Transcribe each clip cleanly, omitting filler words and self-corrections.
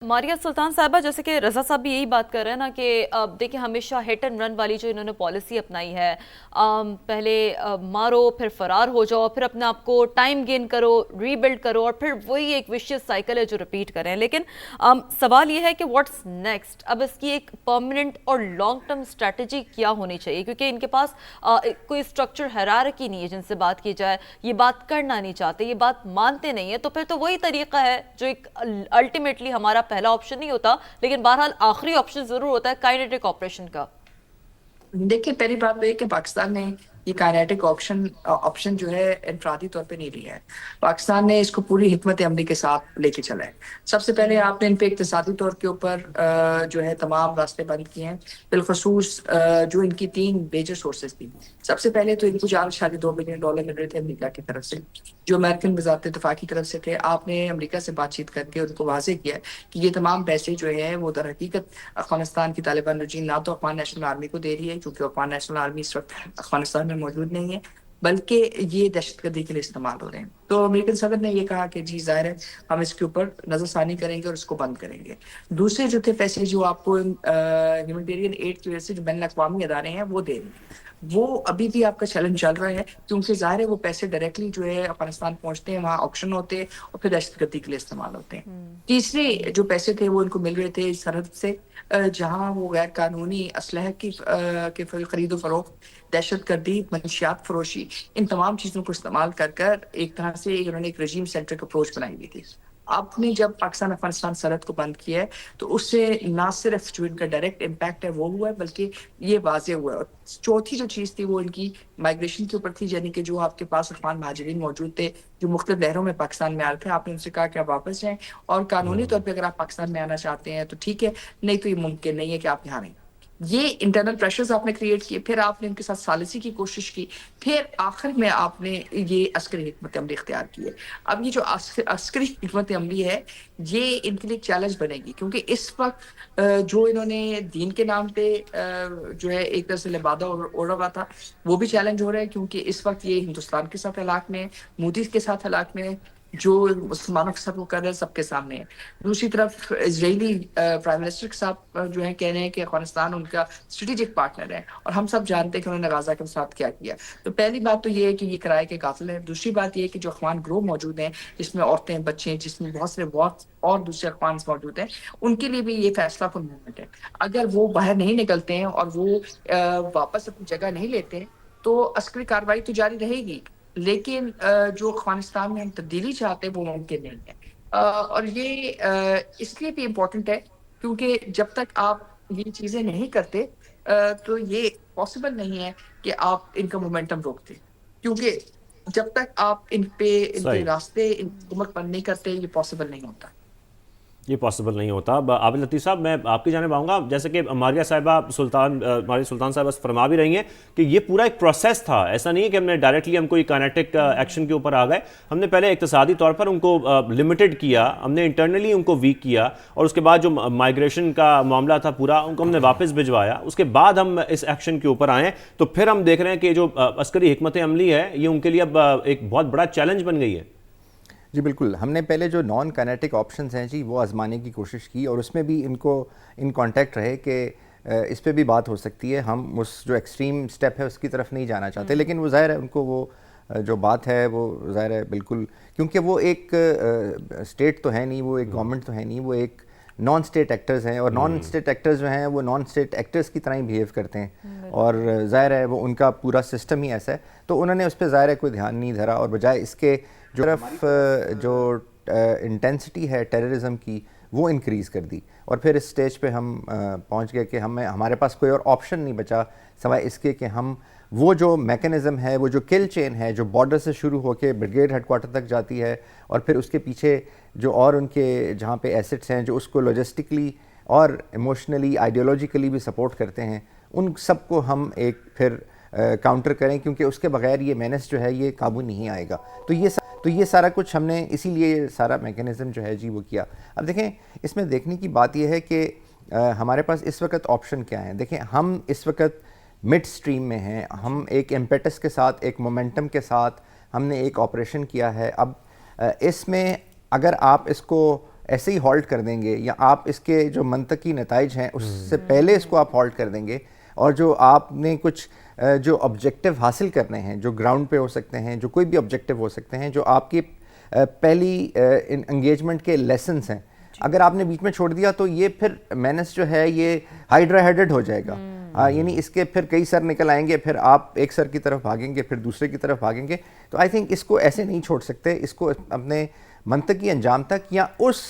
मारिया सुल्तान साहिबा, जैसे कि रजा साहब भी यही बात कर रहे हैं ना कि देखिए हमेशा हिट एंड रन वाली जो इन्होंने पॉलिसी अपनाई है, पहले मारो फिर फरार हो जाओ, फिर अपने आप को टाइम गेन करो, रीबिल्ड करो, और फिर वही एक विशियस साइकिल है जो रिपीट कर रहे हैं। लेकिन सवाल ये है कि व्हाट्स नेक्स्ट, अब इसकी एक परमानेंट और लॉन्ग टर्म स्ट्रैटेजी क्या होनी चाहिए, क्योंकि इनके पास कोई स्ट्रक्चर हायरार्की नहीं है। जिनसे बात की जाए ये बात करना नहीं चाहते, ये बात मानते नहीं है, तो फिर तो वही तरीका है जो एक अल्टीमेटली हमारा पहला ऑप्शन नहीं होता, लेकिन बहरहाल आखिरी ऑप्शन जरूर होता है, काइनेटिक ऑपरेशन का। देखिए, पहली बात तो ये कि पाकिस्तान ने ये काइनेटिक ऑप्शन जो है इनफरादी तौर पे नहीं लिया है। पाकिस्तान ने इसको पूरी हिकमत अमली के साथ लेके चला है। सबसे पहले आपने इन पे इक्तिसादी तौर के ऊपर जो है तमाम रास्ते बंद किए हैं। बिलखसूस जो इनकी 3 मेजर सोर्सेज थी। सबसे पहले तो इनको $4.2 बिलियन मिल रहे थे अमेरिका की तरफ से, जो अमेरिकन वजारत दिफा की तरफ से थे। आपने अमेरिका से बातचीत करके उनको वाजे किया कि ये तमाम पैसे जो है वो दर हकीकत अफगानिस्तान की तालिबान रजीम ना तो अफगान नेशनल आर्मी को दे रही है, क्योंकि अफगान नेशनल आर्मी इस वक्त अफगानिस्तान में मौजूद नहीं है, बल्कि ये दहशतगर्दी के लिए इस्तेमाल हो रहे हैं। तो अमेरिकन सदर ने ये कहा कि जी जाहिर है हम इसके ऊपर नजरसानी करेंगे और इसको बंद करेंगे। दूसरे जो थे पैसे जो आपको ह्यूमैनिटेरियन एड की वजह से जो बैन अवी अदारे हैं वो दे रहे हैं, वो अभी भी आपका चैलेंज चल रहा है, क्योंकि जाहिर है वो पैसे डायरेक्टली जो है अफगानिस्तान पहुंचते हैं, वहाँ ऑक्शन होते हैं और फिर दहशतगर्दी के लिए इस्तेमाल होते हैं। तीसरे जो पैसे थे वो इनको मिल रहे थे सरहद से, जहाँ वो गैर कानूनी असलह की खरीदो फरोख्त, दहशत गर्दी, मनशियात फरोशी, इन तमाम चीज़ों को इस्तेमाल कर कर एक तरह से उन्होंने एक रजीम सेंट्रिक अप्रोच बनाई हुई थी। आपने जब पाकिस्तान अफगानिस्तान सरहद को बंद किया है तो उससे ना सिर्फ जो इनका डायरेक्ट इम्पैक्ट है वो हुआ है, बल्कि ये वाजे हुआ है। और चौथी जो चीज़ थी वो इनकी माइग्रेशन के ऊपर थी, यानी कि जो आपके पास अफगान महाजरीन मौजूद थे जो मुख्तलिफ लहरों में पाकिस्तान में आ रहे थे, आपने उनसे कहा कि आप वापस जाएं और कानूनी तौर पर अगर आप पाकिस्तान में आना चाहते हैं तो ठीक है, नहीं तो ये मुमकिन नहीं है कि आप यहाँ रहें। ये इंटरनल प्रेशर्स आपने क्रिएट किए, फिर आपने उनके साथ सालिसी की कोशिश की, फिर आखिर में आपने ये अस्करी हिकमत अमली इख्तियार की है। अब ये जो अस्करी हिकमत अमली है ये इनके लिए चैलेंज बनेगी, क्योंकि इस वक्त जो इन्होंने दीन के नाम पे जो है एक तरह से लिबादा ओढ़ा हुआ था वो भी चैलेंज हो रहा है, क्योंकि इस वक्त ये हिंदुस्तान के साथ हलाक में है, मोदी के साथ हलाक में है, जो मुसलमानों के साथ वो कर रहे हैं सबके सामने है। दूसरी तरफ इजरायली प्राइम मिनिस्टर साहब जो है कह रहे हैं कि अफगानिस्तान उनका स्ट्रेटेजिक पार्टनर है, और हम सब जानते हैं कि उन्होंने गाजा के साथ क्या किया। तो पहली बात तो ये है कि ये किराए के कातिल है। दूसरी बात ये है कि जो अफगान ग्रोह मौजूद हैं, जिसमें औरतें बच्चे, जिसमें बहुत सारे बहुत और दूसरे अफगान मौजूद हैं, उनके लिए भी ये फैसला कुन मूवमेंट है। अगर वो बाहर नहीं निकलते हैं और वो वापस अपनी जगह नहीं लेते हैं तो अस्करी कार्रवाई तो जारी रहेगी, लेकिन जो अफगानिस्तान में हम तब्दीली चाहते हैं वो मुमकिन नहीं है। और ये इसलिए भी इम्पोर्टेंट है क्योंकि जब तक आप ये चीज़ें नहीं करते तो ये पॉसिबल नहीं है कि आप इनका मोमेंटम रोकते, क्योंकि जब तक आप इनके सही, रास्ते इन हुकूमत बंद नहीं करते ये पॉसिबल नहीं होता। ये पॉसिबल नहीं होता। आबिद लतीफ़ साहब, मैं आपकी जानिब आऊँगा। जैसे कि मारिया सुल्तान साहिबा फरमा भी रही हैं कि ये पूरा एक प्रोसेस था, ऐसा नहीं है कि हमने डायरेक्टली हम कोई काइनेटिक एक्शन के ऊपर आ गए। हमने पहले इक़्तिसादी तौर पर उनको लिमिटेड किया, हमने इंटरनली उनको वीक किया, और उसके बाद जो माइग्रेशन का मामला था पूरा उनको हमने वापस भिजवाया, उसके बाद हम इस एक्शन के ऊपर आए। तो फिर हम देख रहे हैं कि जो अस्करी हिकमत अमली है ये उनके लिए अब एक बहुत बड़ा चैलेंज बन गई है। जी बिल्कुल, हमने पहले जो नॉन काइनेटिक ऑप्शंस हैं जी वो आजमाने की कोशिश की, और उसमें भी इनको इन कांटेक्ट रहे कि इस पे भी बात हो सकती है, हम उस जो एक्सट्रीम स्टेप है उसकी तरफ नहीं जाना चाहते। लेकिन वो ज़ाहिर है उनको वो जो बात है वो ज़ाहिर है बिल्कुल, क्योंकि वो एक स्टेट तो है नहीं, वो एक गवर्नमेंट तो है नहीं, वो एक नॉन स्टेट एक्टर्स हैं, और नॉन स्टेट एक्टर्स जो हैं वो नॉन स्टेट एक्टर्स की तरह ही बिहेव करते हैं, और ज़ाहिर है वो उनका पूरा सिस्टम ही ऐसा है। तो उन्होंने उस पर ज़ाहिर है कोई ध्यान नहीं धरा, और बजाय इसके जो तरफ जो इंटेंसिटी है टेररिज्म की वो इंक्रीज़ कर दी, और फिर इस स्टेज पे हम पहुंच गए कि हमारे पास कोई और ऑप्शन नहीं बचा सिवाय इसके कि हम वो जो मैकेनिज़्म है, वो जो किल चेन है जो बॉर्डर से शुरू होकर ब्रिगेड हेडक्वार्टर तक जाती है, और फिर उसके पीछे जो और उनके जहाँ पे एसेट्स हैं जो उसको लॉजिस्टिकली और इमोशनली आइडियोलॉजिकली भी सपोर्ट करते हैं, उन सब को हम एक फिर काउंटर करें, क्योंकि उसके बगैर ये मेनेस जो है ये काबू नहीं आएगा। तो ये सारा कुछ हमने इसीलिए सारा मैकेनिज़्म जो है जी वो किया। अब देखें, इसमें देखने की बात यह है कि हमारे पास इस वक्त ऑप्शन क्या हैं। देखें, हम इस वक्त मिड स्ट्रीम में हैं, हम एक इम्पेटस के साथ, एक मोमेंटम के साथ हमने एक ऑपरेशन किया है। अब इसमें अगर आप इसको ایسے ہی ہالٹ کر دیں گے یا آپ اس کے جو منطقی نتائج ہیں اس سے پہلے اس کو آپ ہالٹ کر دیں گے، اور جو آپ نے کچھ جو آبجیکٹیو حاصل کرنے ہیں جو گراؤنڈ پہ ہو سکتے ہیں، جو کوئی بھی آبجیکٹیو ہو سکتے ہیں، جو آپ کی پہلی انگیجمنٹ کے لیسنس ہیں، اگر آپ نے بیچ میں چھوڑ دیا تو یہ پھر مینس جو ہے یہ ہائیڈرا ہیڈڈ ہو جائے گا، یعنی اس کے پھر کئی سر نکل آئیں گے، پھر آپ ایک سر کی طرف بھاگیں گے، پھر دوسرے کی طرف بھاگیں گے. تو آئی تھنک اس کو ایسے نہیں چھوڑ سکتے، اس کو اپنے منطقی انجام تک یا اس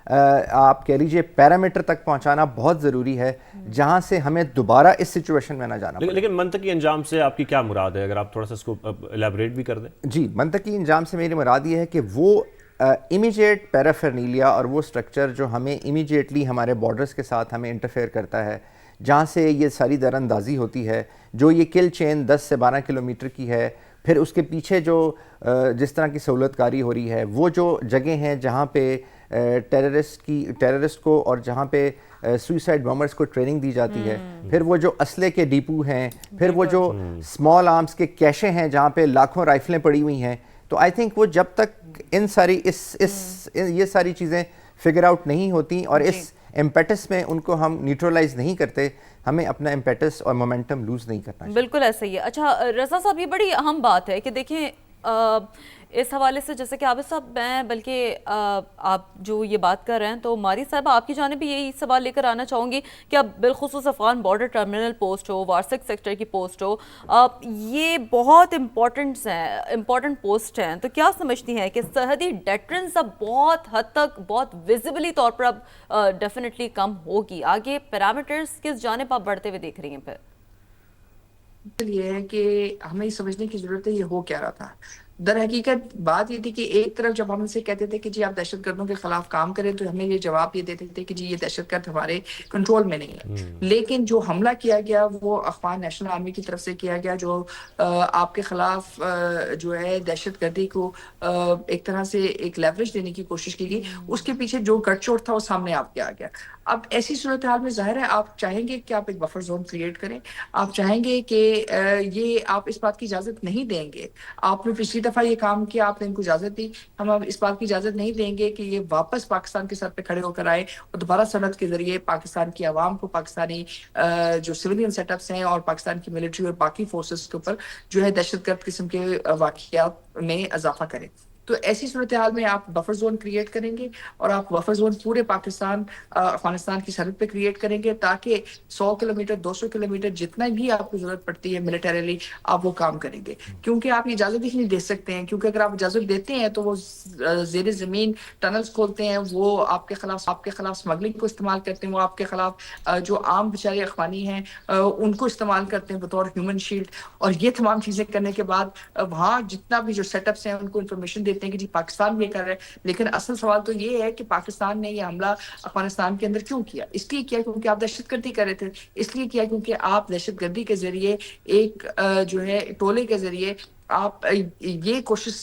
آپ کہہ لیجیے پیرامیٹر تک پہنچانا بہت ضروری ہے جہاں سے ہمیں دوبارہ اس سچویشن میں نہ جانا پڑے. لیکن منطقی انجام سے آپ کی کیا مراد ہے، اگر آپ تھوڑا سا اس کو الیبوریٹ بھی کر دیں؟ جی، منطقی انجام سے میری مراد یہ ہے کہ وہ امیجیٹ پیرافرنیلیا اور وہ سٹرکچر جو ہمیں امیجیٹلی ہمارے بارڈرز کے ساتھ ہمیں انٹرفیئر کرتا ہے، جہاں سے یہ ساری در اندازی ہوتی ہے، جو یہ کل چین 10 سے 12 کلومیٹر کی ہے، پھر اس کے پیچھے جو جس طرح کی سہولت کاری ہو رہی ہے، وہ جو جگہیں ہیں جہاں پہ ٹیررسٹ کو اور جہاں پہ سوئسائڈ بمبرز کو ٹریننگ دی جاتی ہے، پھر وہ جو اسلحے کے ڈیپو ہیں، پھر وہ جو اسمال آرمز کے کیشے ہیں جہاں پہ لاکھوں رائفلیں پڑی ہوئی ہیں. تو آئی تھنک وہ جب تک یہ ساری چیزیں فگر آؤٹ نہیں ہوتی اور اس امپیٹس میں ان کو ہم نیوٹرلائز نہیں کرتے، ہمیں اپنا امپیٹس اور مومنٹم لوز نہیں کرنا چاہیے. بالکل ایسا ہی ہے. اچھا رضا صاحب، یہ بڑی اہم بات ہے کہ دیکھیں اس حوالے سے جیسے کہ عابد صاحب میں بلکہ آپ جو یہ بات کر رہے ہیں تو ماری صاحب آپ کی جانب بھی یہی سوال لے کر آنا چاہوں گی کہ اب بالخصوص افغان بارڈر ٹرمینل پوسٹ ہو، وارسک سیکٹر کی پوسٹ ہو، یہ بہت امپورٹنٹ پوسٹ ہیں، تو کیا سمجھتی ہیں کہ سرحدی ڈیٹرنس اب بہت حد تک بہت ویزیبلی طور پر اب ڈیفینیٹلی کم ہوگی؟ آگے پیرامیٹرز کس جانب آپ بڑھتے ہوئے دیکھ رہی ہیں؟ پھر یہ ہے کہ ہمیں یہ سمجھنے کی ضرورت ہے یہ ہو کیا رہا تھا. در حقیقت بات یہ تھی کہ ایک طرف جب ہم ان سے کہتے تھے کہ جی آپ دہشت گردوں کے خلاف کام کریں تو ہمیں یہ جواب یہ دیتے تھے کہ جی یہ دہشت گرد ہمارے کنٹرول میں نہیں ہے. لیکن جو حملہ کیا گیا وہ افغان نیشنل آرمی کی طرف سے کیا گیا، جو آپ کے خلاف جو ہے دہشت گردی کو ایک طرح سے ایک لیوریج دینے کی کوشش کی گئی، اس کے پیچھے جو گٹ چوٹ تھا وہ سامنے آپ کے آ گیا. اب ایسی صورتحال میں ظاہر ہے آپ چاہیں گے کہ آپ ایک بفر زون کریٹ کریں، آپ چاہیں گے کہ یہ آپ اس بات کی اجازت نہیں دیں گے. آپ نے پچھلی دفعہ یہ کام کیا، آپ نے ان کو اجازت دی، ہم اب اس بات کی اجازت نہیں دیں گے کہ یہ واپس پاکستان کے سر پہ کھڑے ہو کر آئے اور دوبارہ سرحد کے ذریعے پاکستان کی عوام کو، پاکستانی جو سویلین سیٹ اپس ہیں اور پاکستان کی ملٹری اور باقی فورسز کے اوپر جو ہے دہشت گرد قسم کے واقعات میں اضافہ کریں. تو ایسی صورتحال میں آپ بفر زون کریٹ کریں گے اور آپ بفر زون پورے پاکستان افغانستان کی سرحد پہ کریٹ کریں گے تاکہ 100 کلومیٹر 200 کلومیٹر جتنا بھی آپ کو ضرورت پڑتی ہے ملٹریلی آپ وہ کام کریں گے. کیونکہ آپ اجازت ہی نہیں دے سکتے ہیں، کیونکہ اگر آپ اجازت دیتے ہیں تو وہ زیر زمین ٹنلز کھولتے ہیں، وہ آپ کے خلاف اسمگلنگ کو استعمال کرتے ہیں، وہ آپ کے خلاف جو عام بیچارے اخوانی ہیں ان کو استعمال کرتے ہیں بطور ہیومن شیلڈ. اور یہ تمام چیزیں کرنے کے بعد وہاں جتنا بھی جو سیٹ اپس ہیں ان کو انفارمیشن دیتے ہیں کہ جی پاکستان یہ کر رہا ہے. لیکن اصل سوال تو یہ ہے کہ پاکستان نے یہ حملہ افغانستان کے اندر کیوں کیا؟ اس لیے کیا کیونکہ آپ دہشت گردی کر رہے تھے، اس لیے کیا کیونکہ آپ دہشت گردی کے ذریعے ایک جو ہے ٹولے کے ذریعے آپ یہ کوشش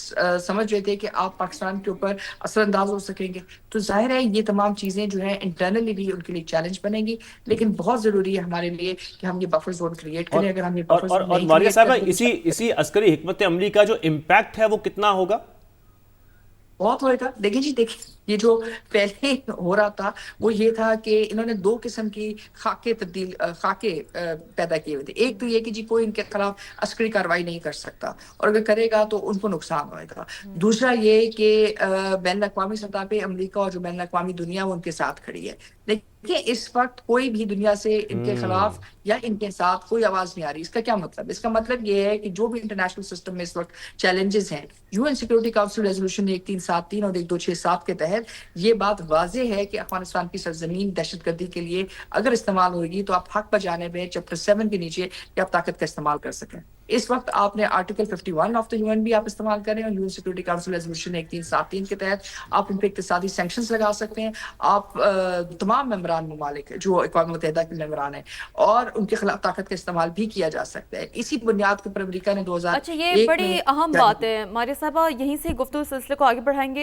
سمجھ رہے تھے کہ آپ پاکستان کے اوپر اثر انداز ہو سکیں گے. تو ظاہر ہے یہ تمام چیزیں جو ہیں انٹرنلی بھی ان کے لیے چیلنج بنیں گی، لیکن بہت ضروری ہے ہمارے لیے کہ ہم یہ بفر زون کریٹ کریں. اگر ہم یہ بفر زون اور ماریہ صاحبہ اسی عسکری حکمت عملی کا جو امپیکٹ ہے وہ کتنا ہوگا؟ بہت ہوئے گا. دیکھیں یہ جو پہلے ہو رہا تھا وہ یہ تھا کہ انہوں نے 2 قسم کی خاکے پیدا کیے ہوئے تھے. ایک تو یہ کہ جی کوئی ان کے خلاف عسکری کارروائی نہیں کر سکتا اور اگر کرے گا تو ان کو نقصان ہوئے گا. دوسرا یہ کہ بین الاقوامی سطح پہ امریکہ اور جو بین الاقوامی دنیا وہ ان کے ساتھ کھڑی ہے. دیکھیں اس وقت کوئی بھی دنیا سے ان کے خلاف یا ان کے ساتھ کوئی آواز نہیں آ رہی. اس کا کیا مطلب؟ اس کا مطلب یہ ہے کہ جو بھی انٹرنیشنل سسٹم میں اس وقت چیلنجز ہیں، UN سیکورٹی کاؤنسل ریزولوشن 1373 اور 1267 کے تحت یہ بات واضح ہے کہ افغانستان کی سرزمین دہشت گردی کے لیے اگر استعمال ہوگی تو آپ حق پر جانب ہیں چیپٹر 7 کے نیچے کہ آپ طاقت کا استعمال کر سکیں. اس وقت آپ نے آرٹیکل 51 آف دا UN بھی آپ استعمال کریں اور UN سیکورٹی کاؤنسل ریزولوشن 1373 کے تحت آپ ان پہ اقتصادی سینکشنز لگا سکتے ہیں. آپ تمام ممبران ممالک جو اقوام متحدہ کے ممبران ہیں اور ان کے خلاف طاقت کا استعمال بھی کیا جا سکتا ہے. اسی بنیاد کے اوپر امریکہ نے 2001 اچھا یہ بڑی اہم بات ہے ماریہ صاحبہ، یہیں سے گفتگو سلسلے کو آگے بڑھائیں گے.